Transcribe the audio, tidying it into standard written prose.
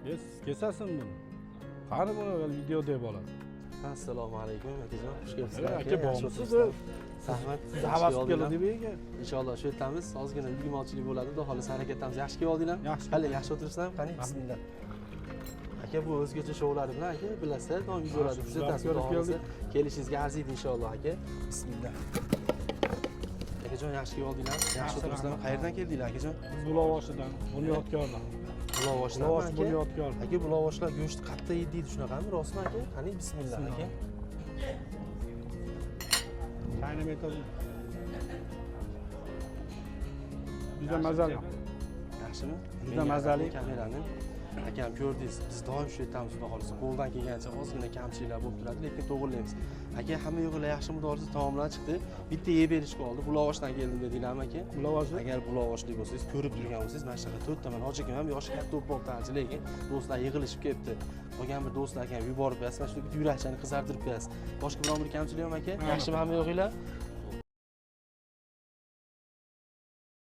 Siz kesasin buni. Qani buni videoda bo'ladi. Assalomu alaykum akajon, xush kelibsiz. Aka bormisiz? Zahmat. Siz havas keldi deb ega. Inshaalloh shu yertamiz. Ozgina uymochilik bo'ladi, xudo xohlasa harakatamiz. Yaxshi kelib oldinglar? Yaxshi. Qani yaxshi o'tiribsizlarmi? Qani bismillah. Aka bu o'zgacha shoular bilan aka bilasizlar, doim videolarni kuzatasiz. Xudo xohlasa kelishingizga arziydi inshaalloh aka. Bismillah. Akajon yaxshi kelib oldinglar? Yaxshi o'tiribsizlarmi? Qayerdan keldinglar akajon? Biz Bulovoshidan, Bunyodkordan. Bulovoshdan aka. Bunyodkor. Aka bulovoshlar go'sht qattiq yeydi deydi, shunaqami? Rostmi aka? Qani bismillah aka. Qaynab aytadi. Juda mazali. Yaxshimi? Juda mazali. Kamerani akam ko'rdingiz, biz doim shu yertamiz, xudo xohlasa. Qo'ldan kelgancha ozgina kamchiliklar bo'lib turadi, lekin to'g'rilaymiz. Aka, hamma yo'g'ila yaxshi mudorsiz taomlar chiqdi. Bitta yeb berish qoldi. Bulovoshdan keldim dedinglarmi aka? Bulovosh. Agar bulovoshlik bo'lsangiz, ko'rib turgan bo'lsangiz, mana shunaqa to'rtta mana hoji akam ham yoshi katta o'pmoqchi, lekin do'stlar yig'ilishib kelibdi. Qolgan bir do'stlar akam yuborib berasiz, mana shu bitta yurakchani qizartirib berasiz. Boshqa biron bir kamchilik yo'qmi aka? Yaxshimi hamma yo'g'inglar?